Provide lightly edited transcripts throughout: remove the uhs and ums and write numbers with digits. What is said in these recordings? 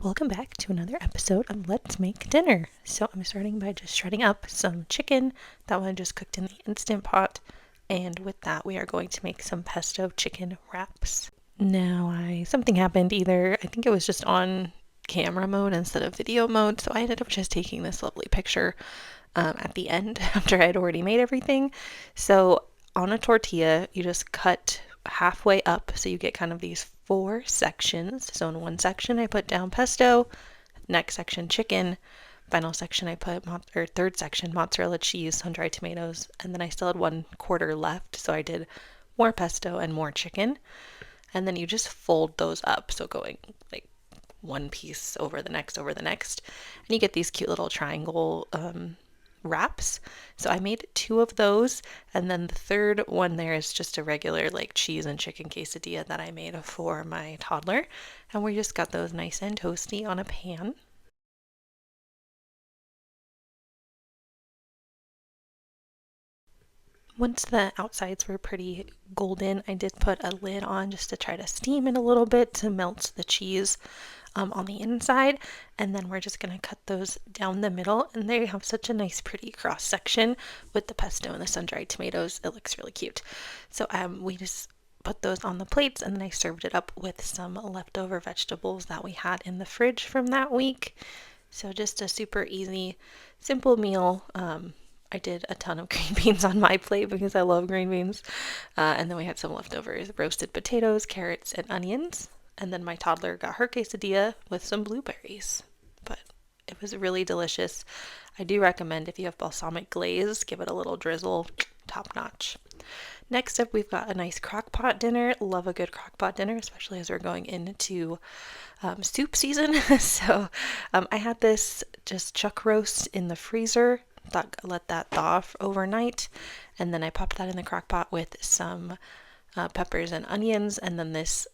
Welcome back to another episode of Let's Make Dinner. So I'm starting by just shredding up some chicken that one just cooked in the Instant Pot, and with that we are going to make some pesto chicken wraps. Now something happened, either I think it was just on camera mode instead of video mode, so I ended up just taking this lovely picture at the end after I had already made everything. So on a tortilla you just cut halfway up, so you get kind of these 4 sections. So in one section I put down pesto, next section chicken, final section I put third section mozzarella cheese, sun-dried tomatoes, and then I still had 1/4 left, so I did more pesto and more chicken. And then you just fold those up, so going like one piece over the next, and you get these cute little triangle wraps. So I made 2 of those, and then the third one there is just a regular like cheese and chicken quesadilla that I made for my toddler, and we just got those nice and toasty on a pan. Once the outsides were pretty golden, I did put a lid on just to try to steam it a little bit to melt the cheese on the inside, and then we're just going to cut those down the middle, and they have such a nice pretty cross section with the pesto and the sun-dried tomatoes. It looks really cute. So we just put those on the plates, and then I served it up with some leftover vegetables that we had in the fridge from that week. So just a super easy, simple meal. I did a ton of green beans on my plate because I love green beans. And then we had some leftovers, roasted potatoes, carrots, and onions. And then my toddler got her quesadilla with some blueberries. But it was really delicious. I do recommend, if you have balsamic glaze, give it a little drizzle, top notch. Next up, we've got a nice crockpot dinner. Love a good crockpot dinner, especially as we're going into soup season. So I had this just chuck roast in the freezer. Let that thaw overnight, and then I popped that in the crock pot with some peppers and onions, and then this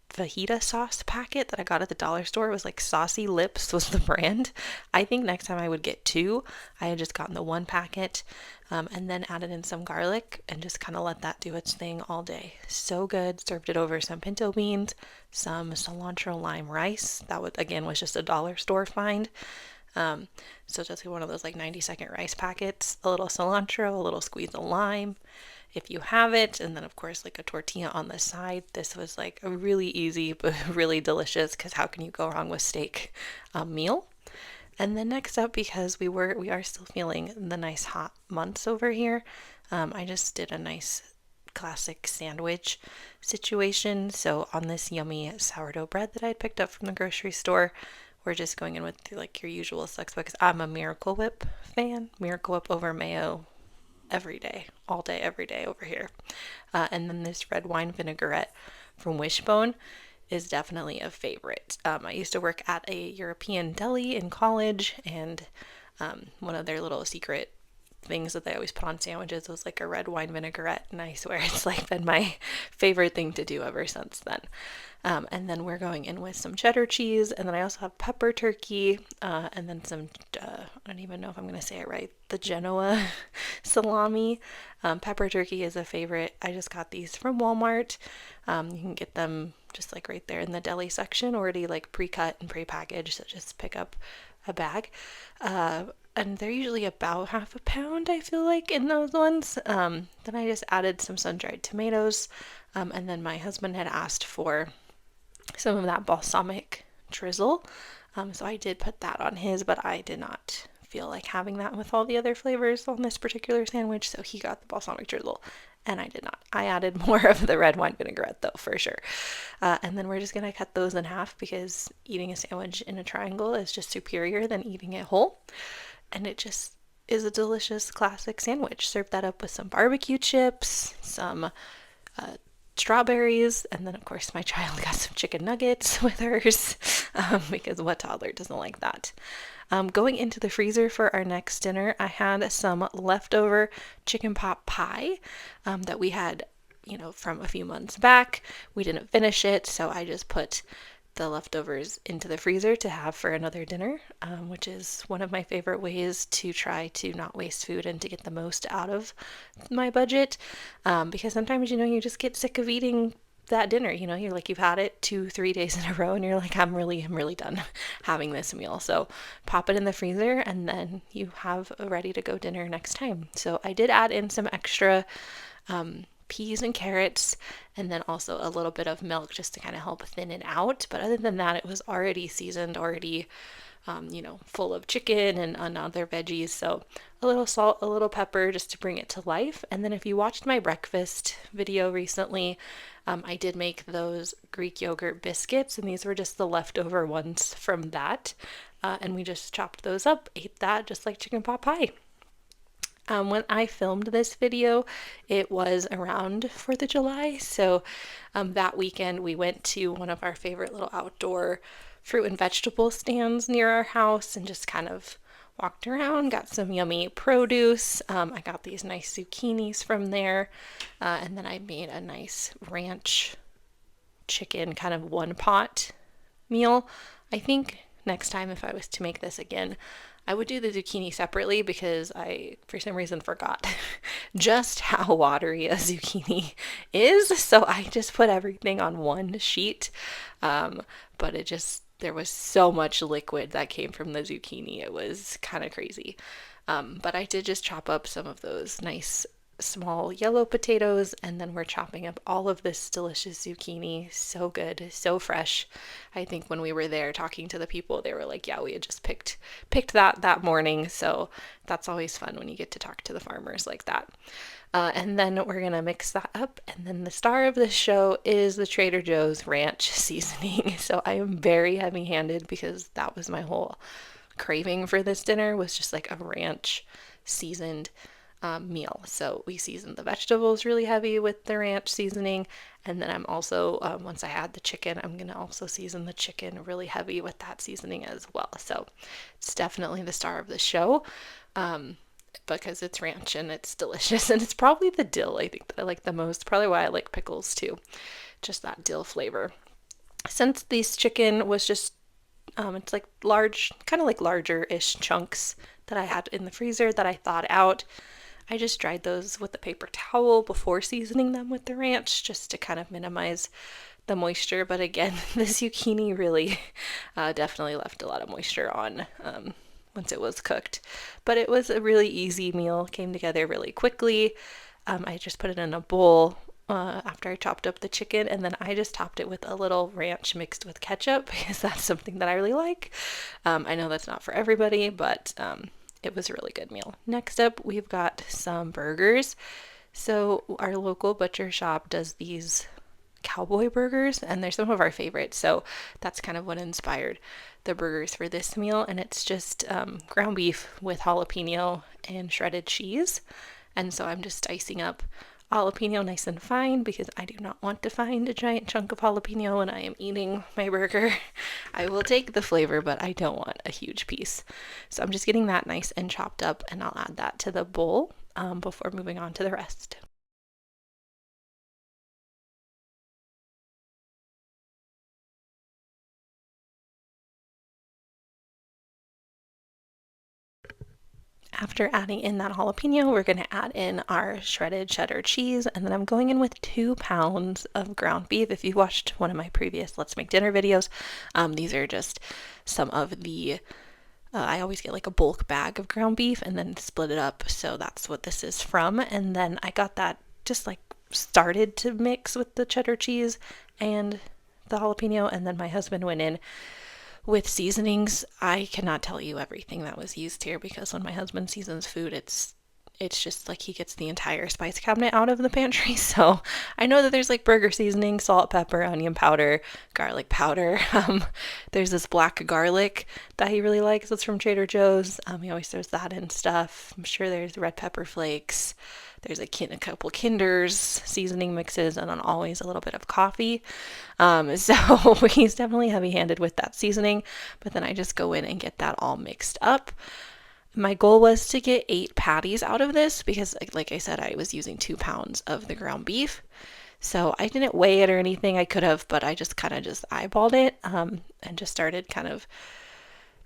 Fajita sauce packet that I got at the dollar store. It was like Saucy Lips was the brand. I think next time I would get 2. I had just gotten the 1 packet, and then added in some garlic and just kind of let that do its thing all day. So good. Served it over some pinto beans, some cilantro lime rice. That was just a dollar store find. So just one of those like 90-second rice packets, a little cilantro, a little squeeze of lime if you have it, and then of course like a tortilla on the side. This was like a really easy but really delicious, because how can you go wrong with steak meal? And then next up, because we are still feeling the nice hot months over here, I just did a nice classic sandwich situation. So on this yummy sourdough bread that I had picked up from the grocery store, we're just going in with like your usual suspects, because I'm a Miracle Whip fan. Miracle Whip over mayo every day, all day, every day over here. And then this red wine vinaigrette from Wishbone is definitely a favorite. I used to work at a European deli in college, and one of their little secret things that they always put on sandwiches was like a red wine vinaigrette, and I swear it's like been my favorite thing to do ever since then. And then we're going in with some cheddar cheese, and then I also have pepper turkey, and then some I don't even know if I'm going to say it right, the Genoa salami. Pepper turkey is a favorite. I just got these from Walmart. You can get them just like right there in the deli section, already like pre-cut and pre-packaged, so just pick up a bag. And they're usually about half a pound, I feel like, in those ones. Then I just added some sun-dried tomatoes, and then my husband had asked for some of that balsamic drizzle, so I did put that on his, but I did not feel like having that with all the other flavors on this particular sandwich, so he got the balsamic drizzle, and I did not. I added more of the red wine vinaigrette though, for sure. And then we're just gonna cut those in half, because eating a sandwich in a triangle is just superior than eating it whole, and it just is a delicious classic sandwich. Serve that up with some barbecue chips, some strawberries, and then of course my child got some chicken nuggets with hers, because what toddler doesn't like that? Going into the freezer for our next dinner, I had some leftover chicken pot pie that we had, from a few months back. We didn't finish it, so I just put the leftovers into the freezer to have for another dinner, which is one of my favorite ways to try to not waste food and to get the most out of my budget, because sometimes you just get sick of eating that dinner. You know, you're like, you've had it 2-3 days in a row and you're like, I'm really done having this meal. So pop it in the freezer and then you have a ready to go dinner next time. So I did add in some extra peas and carrots, and then also a little bit of milk just to kind of help thin it out. But other than that, it was already seasoned, already full of chicken and other veggies. So a little salt, a little pepper just to bring it to life. And then if you watched my breakfast video recently, I did make those Greek yogurt biscuits, and these were just the leftover ones from that. And we just chopped those up, ate that just like chicken pot pie. When I filmed this video, it was around 4th of July. So that weekend we went to one of our favorite little outdoor fruit and vegetable stands near our house and just kind of walked around, got some yummy produce. I got these nice zucchinis from there. And then I made a nice ranch chicken kind of one pot meal. I think next time if I was to make this again, I would do the zucchini separately because I, for some reason, forgot just how watery a zucchini is. So I just put everything on one sheet. But there was so much liquid that came from the zucchini. It was kind of crazy. But I did just chop up some of those nice small yellow potatoes, and then we're chopping up all of this delicious zucchini. So good, so fresh. I think when we were there talking to the people, they were like, yeah, we had just picked that morning. So that's always fun when you get to talk to the farmers like that. And then we're gonna mix that up, and then the star of this show is the Trader Joe's ranch seasoning. So I am very heavy-handed because that was my whole craving for this dinner, was just like a ranch seasoned meal. So we seasoned the vegetables really heavy with the ranch seasoning, and then I'm also once I add the chicken, I'm gonna also season the chicken really heavy with that seasoning as well. So it's definitely the star of the show because it's ranch and it's delicious, and it's probably the dill I think that I like the most. Probably why I like pickles too, just that dill flavor. Since this chicken was just it's like large, kind of like larger-ish chunks that I had in the freezer that I thawed out, I just dried those with a paper towel before seasoning them with the ranch just to kind of minimize the moisture. But again, the zucchini really definitely left a lot of moisture on once it was cooked. But it was a really easy meal, came together really quickly. I just put it in a bowl after I chopped up the chicken, and then I just topped it with a little ranch mixed with ketchup because that's something that I really like. I know that's not for everybody, but it was a really good meal. Next up, we've got some burgers. So our local butcher shop does these cowboy burgers, and they're some of our favorites. So that's kind of what inspired the burgers for this meal. And it's just ground beef with jalapeno and shredded cheese. And so I'm just dicing up jalapeno nice and fine because I do not want to find a giant chunk of jalapeno when I am eating my burger. I will take the flavor, but I don't want a huge piece. So I'm just getting that nice and chopped up, and I'll add that to the bowl before moving on to the rest. After adding in that jalapeno, we're going to add in our shredded cheddar cheese, and then I'm going in with 2 pounds of ground beef. If you watched one of my previous Let's Make Dinner videos, these are just some of the, I always get like a bulk bag of ground beef and then split it up, so that's what this is from. And then I got that just like started to mix with the cheddar cheese and the jalapeno, and then my husband went in with seasonings. I cannot tell you everything that was used here because when my husband seasons food, it's just like he gets the entire spice cabinet out of the pantry. So I know that there's like burger seasoning, salt, pepper, onion powder, garlic powder. There's this black garlic that he really likes. It's from Trader Joe's. He always throws that in stuff. I'm sure there's red pepper flakes. There's a couple Kinders, seasoning mixes, and then always a little bit of coffee. So he's definitely heavy-handed with that seasoning, but then I just go in and get that all mixed up. My goal was to get 8 patties out of this because, like I said, I was using 2 pounds of the ground beef. So I didn't weigh it or anything. I could have, but I just kind of just eyeballed it and just started kind of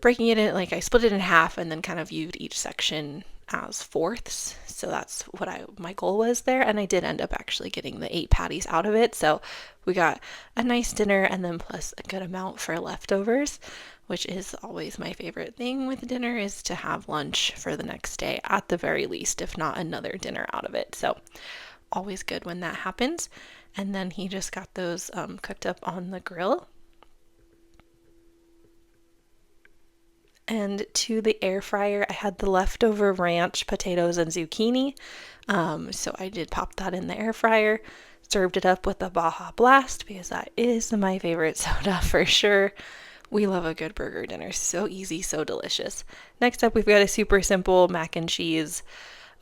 breaking it in. Like I split it in half and then kind of viewed each section as fourths. So that's what my goal was there. And I did end up actually getting the 8 patties out of it. So we got a nice dinner and then plus a good amount for leftovers, which is always my favorite thing with dinner, is to have lunch for the next day at the very least, if not another dinner out of it. So always good when that happens. And then he just got those cooked up on the grill. And to the air fryer, I had the leftover ranch, potatoes, and zucchini. So I did pop that in the air fryer, served it up with a Baja Blast because that is my favorite soda for sure. We love a good burger dinner. So easy, so delicious. Next up, we've got a super simple mac and cheese,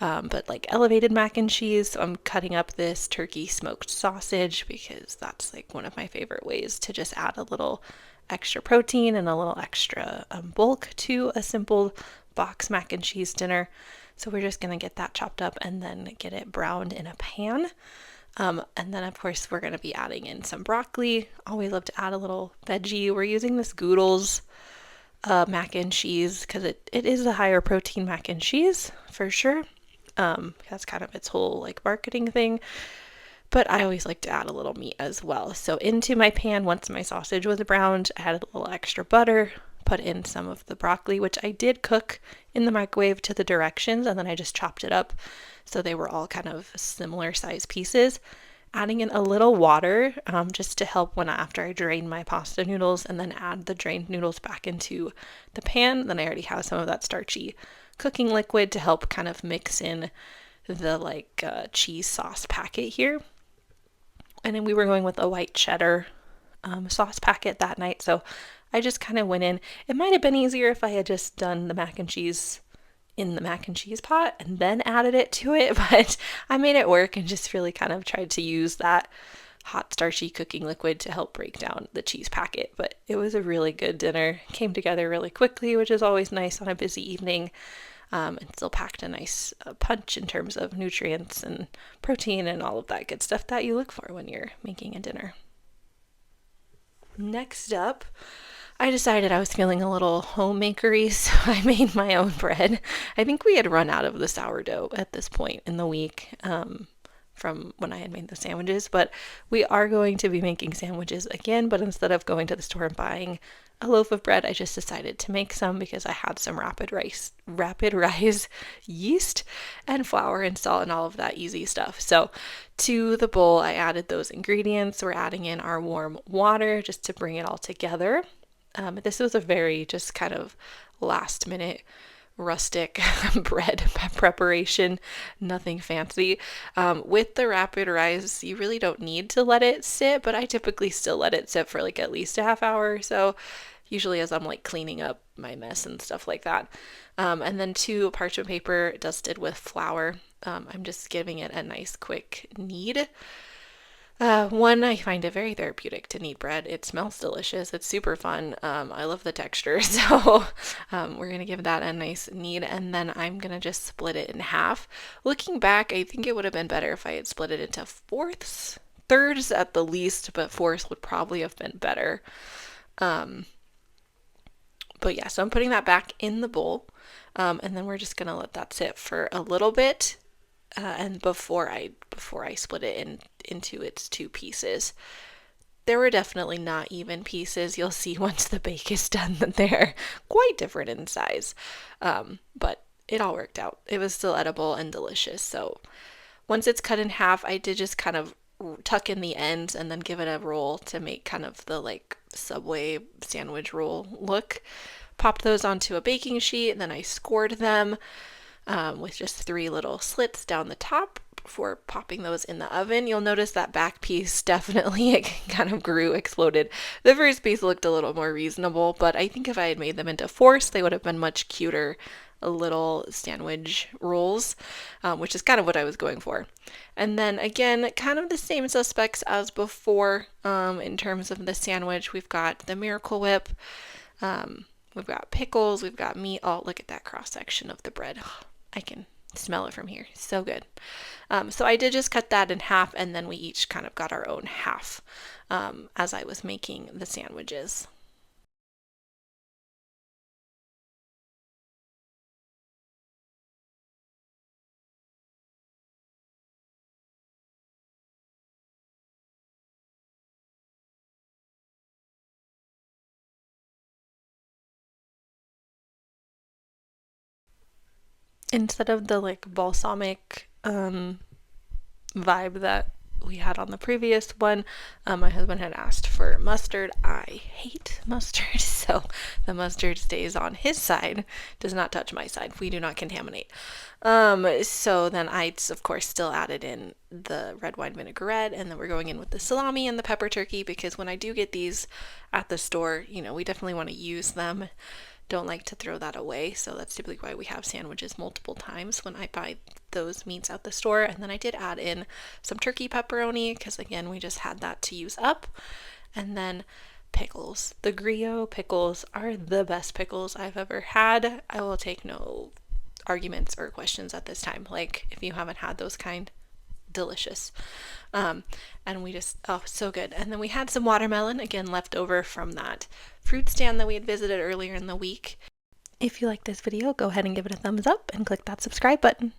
but like elevated mac and cheese. So I'm cutting up this turkey smoked sausage because that's like one of my favorite ways to just add a little extra protein and a little extra bulk to a simple box mac and cheese dinner. So we're just going to get that chopped up and then get it browned in a pan. And then of course we're going to be adding in some broccoli. Always love to add a little veggie. We're using this Goodles mac and cheese because it is a higher protein mac and cheese for sure. That's kind of its whole like marketing thing. But I always like to add a little meat as well. So into my pan, once my sausage was browned, I added a little extra butter, put in some of the broccoli, which I did cook in the microwave to the directions, and then I just chopped it up so they were all kind of similar size pieces. Adding in a little water just to help when after I drain my pasta noodles and then add the drained noodles back into the pan. Then I already have some of that starchy cooking liquid to help kind of mix in the like cheese sauce packet here. And then we were going with a white cheddar sauce packet that night. So I just kind of went in. It might have been easier if I had just done the mac and cheese in the mac and cheese pot and then added it to it, but I made it work and just really kind of tried to use that hot starchy cooking liquid to help break down the cheese packet. But it was a really good dinner. Came together really quickly, which is always nice on a busy evening. And still packed a nice punch in terms of nutrients and protein and all of that good stuff that you look for when you're making a dinner. Next up, I decided I was feeling a little homemakery, so I made my own bread. I think we had run out of the sourdough at this point in the week from when I had made the sandwiches, but we are going to be making sandwiches again, but instead of going to the store and buying a loaf of bread, I just decided to make some because I had some rapid rise yeast and flour and salt and all of that easy stuff. So to the bowl, I added those ingredients. We're adding in our warm water just to bring it all together. This was a very just kind of last minute rustic bread preparation, nothing fancy. With the rapid rise, you really don't need to let it sit, but I typically still let it sit for like at least a half hour or so, usually as I'm like cleaning up my mess and stuff like that. And then 2 parchment paper dusted with flour. I'm just giving it a nice quick knead. One, I find it very therapeutic to knead bread. It smells delicious. It's super fun. I love the texture. So we're going to give that a nice knead, and then I'm going to just split it in half. Looking back, I think it would have been better if I had split it into fourths. Thirds at the least, but fourths would probably have been better. But yeah, so I'm putting that back in the bowl, and then we're just going to let that sit for a little bit. And before I split it into its 2 pieces. There were definitely not even pieces. You'll see once the bake is done that they're quite different in size. But it all worked out. It was still edible and delicious. So once it's cut in half, I did just kind of tuck in the ends and then give it a roll to make kind of the like Subway sandwich roll look. Popped those onto a baking sheet, and then I scored them with just 3 little slits down the top before popping those in the oven. You'll notice that back piece definitely it kind of exploded. The first piece looked a little more reasonable, but I think if I had made them into fourths, they would have been much cuter little sandwich rolls, which is kind of what I was going for. And then again, kind of the same suspects as before in terms of the sandwich. We've got the Miracle Whip, we've got pickles, we've got meat. Oh, look at that cross section of the bread. I can smell it from here. So good. So I did just cut that in half, and then we each kind of got our own half as I was making the sandwiches. Instead of the like balsamic vibe that we had on the previous one, my husband had asked for mustard. I hate mustard, so the mustard stays on his side, does not touch my side. We do not contaminate. So then I, of course, still added in the red wine vinaigrette, and then we're going in with the salami and the pepper turkey, because when I do get these at the store, you know, we definitely want to use them. Don't like to throw that away, so that's typically why we have sandwiches multiple times when I buy those meats at the store. And then I did add in some turkey pepperoni, because again, we just had that to use up. And then pickles. The Griot pickles are the best pickles I've ever had. I will take no arguments or questions at this time. Like, if you haven't had those kind, delicious. And we just, oh, so good. And then we had some watermelon, again, left over from that fruit stand that we had visited earlier in the week. If you like this video, go ahead and give it a thumbs up and click that subscribe button.